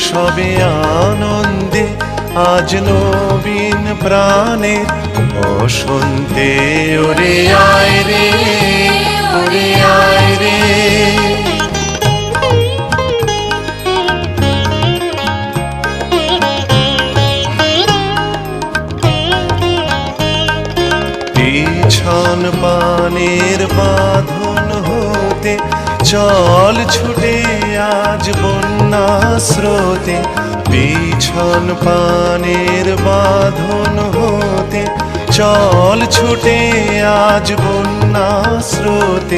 সবে আনন্দে আজ নবীন প্রাণে বসন্তে ওরে আয় রে, ওরে আয় রে। পিছন পানের বাঁধন হতে চল ছুটে আজ বন্যা স্রোতে, পিছন পানের বাঁধন হতে চল ছুটে আজ বন্যা স্রোতে।